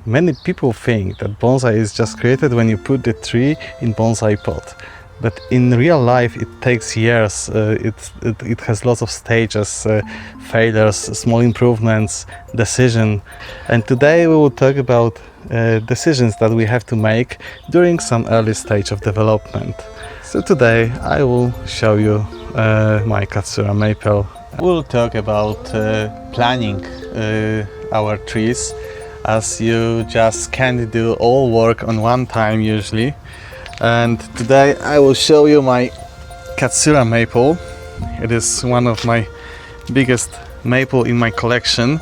Many people think that bonsai is just created when you put the tree in bonsai pot. But in real life it takes years, it has lots of stages, failures, small improvements, decision. And today we will talk about decisions that we have to make during some early stage of development. So today I will show you my Katsura maple. We'll talk about planning our trees, as you just can't do all work on one time usually. And today I will show you my Katsura maple. It is one of my biggest maple in my collection,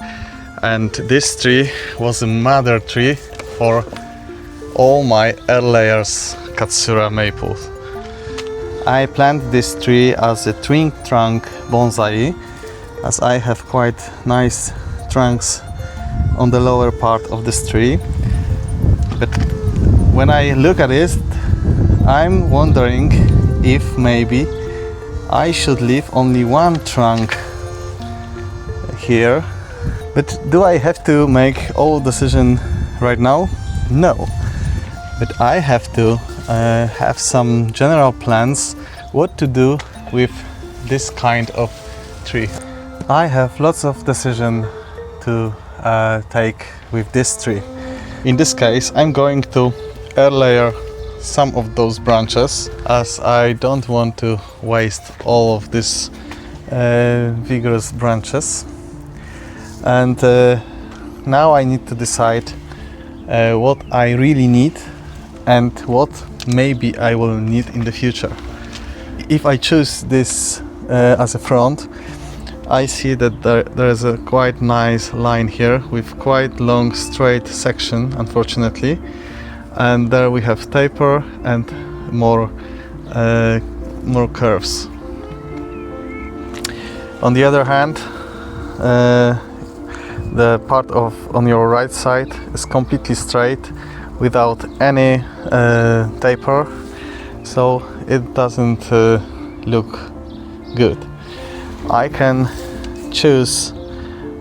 and this tree was a mother tree for all my earlier Katsura maples. I planted this tree as a twin trunk bonsai, as I have quite nice trunks on the lower part of this tree. But when I look at it, I'm wondering if maybe I should leave only one trunk here. But do I have to make all decision right now? No. But I have to have some general plans what to do with this kind of tree. I have lots of decision to take with this tree. In this case, I'm going to layer some of those branches, as I don't want to waste all of these vigorous branches. And now I need to decide what I really need and what maybe I will need in the future. If I choose this as a front, I see that there is a quite nice line here with quite long straight section, unfortunately. And there we have taper and more curves. On the other hand, the part on your right side is completely straight without any taper, so it doesn't look good. I can choose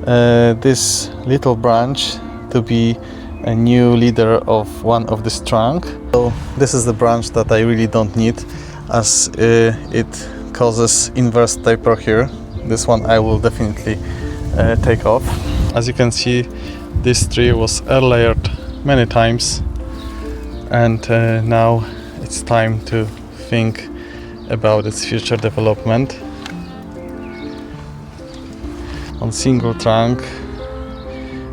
this little branch to be a new leader of one of this trunk. So this is the branch that I really don't need, as it causes inverse taper here. This one I will definitely take off. As you can see, this tree was layered many times, and now it's time to think about its future development. On single trunk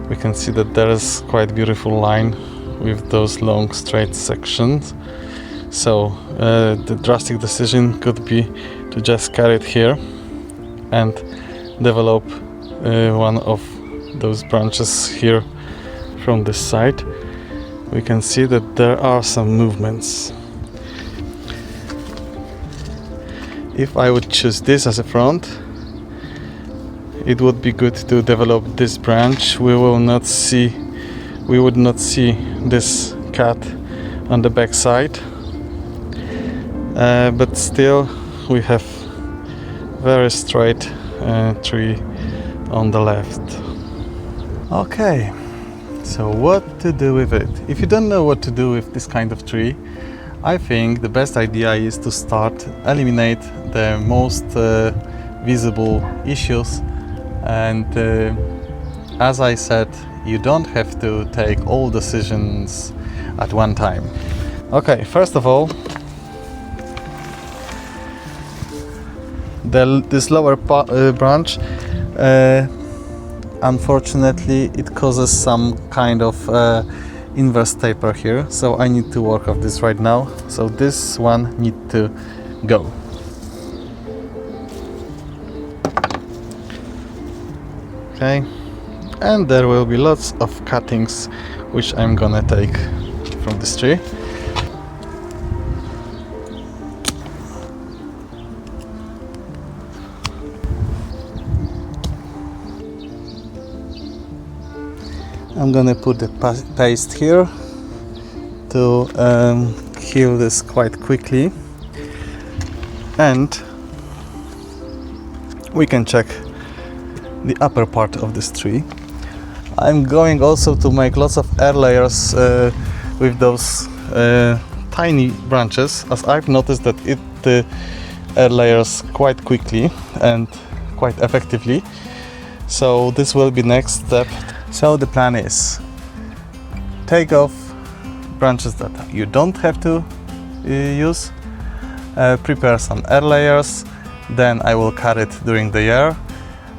we can see that there is quite beautiful line with those long straight sections. So the drastic decision could be to just carry it here and develop one of those branches here from this side. We can see that there are some movements. If I would choose this as a front, it would be good to develop this branch. We would not see this cut on the back side, but still we have very straight tree on the left. Okay, so what to do with it? If you don't know what to do with this kind of tree, I think the best idea is to start eliminate the most visible issues. And as I said, you don't have to take all decisions at one time. Okay, first of all, this lower branch, unfortunately, it causes some kind of inverse taper here. So I need to work on this right now. So this one needs to go. Okay, and there will be lots of cuttings which I'm gonna take from this tree. I'm gonna put the paste here to heal this quite quickly, and we can check the upper part of this tree. I'm going also to make lots of air layers with those tiny branches, as I've noticed that it air layers quite quickly and quite effectively. So this will be next step. So the plan is take off branches that you don't have to use, prepare some air layers, then I will cut it during the year,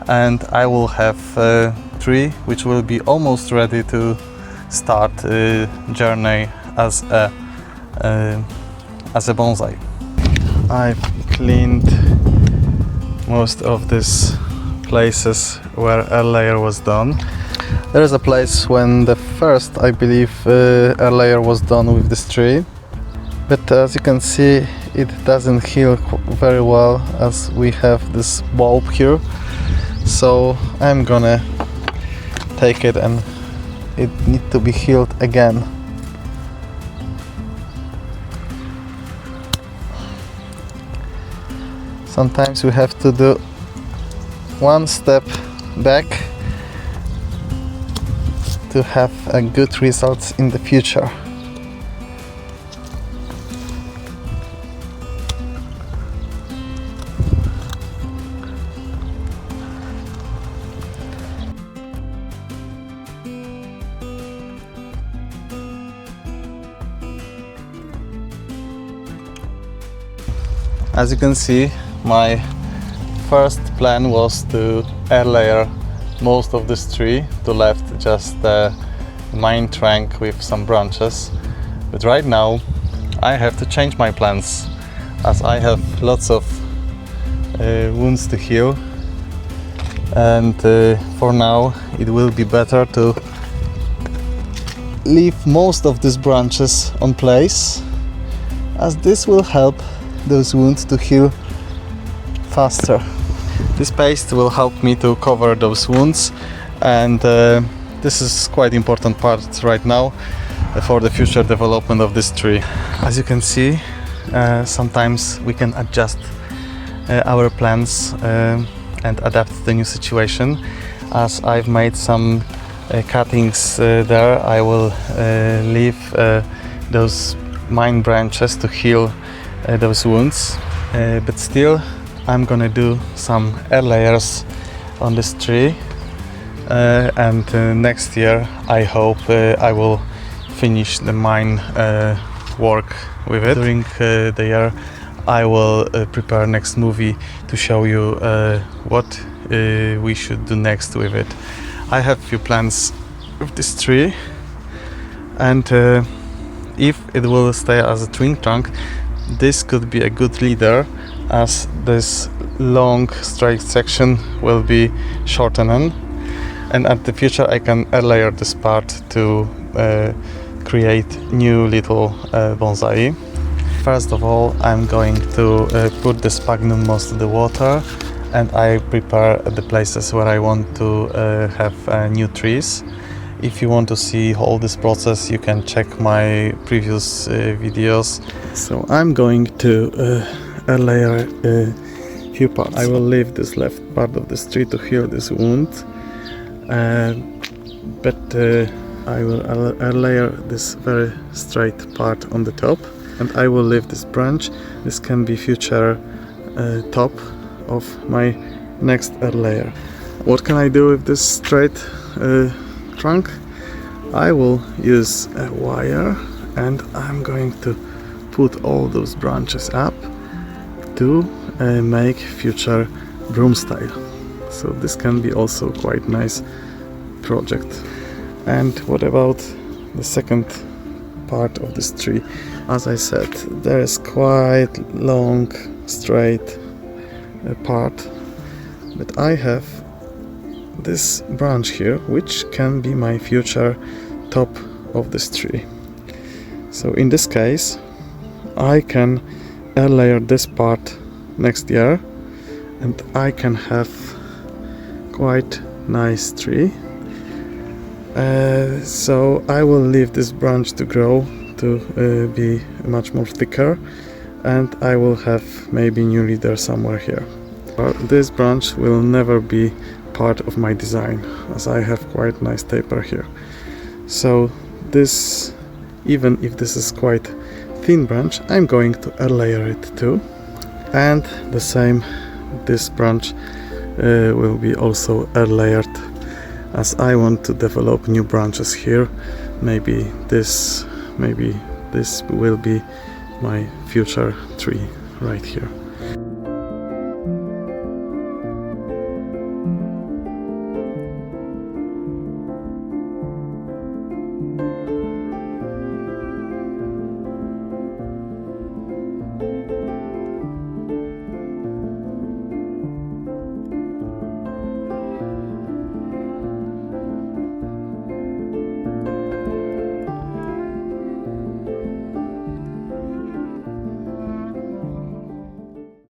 and I will have a tree which will be almost ready to start a journey as a bonsai. I've cleaned most of these places where air layer was done. There is a place when the first, I believe, air layer was done with this tree, but as you can see, it doesn't heal very well as we have this bulb here. So I'm gonna take it and it needs to be healed again. Sometimes we have to do one step back to have a good results in the future. As you can see, my first plan was to air layer most of this tree, to left just the main trunk with some branches. But right now I have to change my plans, as I have lots of wounds to heal, and for now it will be better to leave most of these branches on place, as this will help those wounds to heal faster. This paste will help me to cover those wounds, and this is quite important part right now for the future development of this tree. As you can see, sometimes we can adjust our plans and adapt to the new situation. As I've made some cuttings there, I will leave those main branches to heal those wounds, but still I'm gonna do some air layers on this tree, and next year I hope I will finish the main work with it. During the year I will prepare next movie to show you what we should do next with it. I have few plans with this tree, and if it will stay as a twin trunk, this could be a good leader, as this long straight section will be shortened, and at the future I can air layer this part to create new little bonsai. First of all, I'm going to put the sphagnum most of the water, and I prepare the places where I want to have new trees. If you want to see all this process, you can check my previous videos. So I'm going to air layer a few parts. I will leave this left part of the tree to heal this wound, but I will air layer this very straight part on the top, and I will leave this branch. This can be future top of my next air layer. What can I do with this straight trunk? I will use a wire, and I'm going to put all those branches up to make future broom style. So this can be also quite nice project. And what about the second part of this tree? As I said, there is quite long straight part, but I have this branch here which can be my future top of this tree. So in this case I can air layer this part next year, and I can have quite nice tree. So I will leave this branch to grow to be much more thicker, and I will have maybe new leader somewhere here. This branch will never be part of my design, as I have quite nice taper here. So this, even if this is quite thin branch, I'm going to layer it too. And the same, this branch will be also layered, as I want to develop new branches here. Maybe this will be my future tree right here.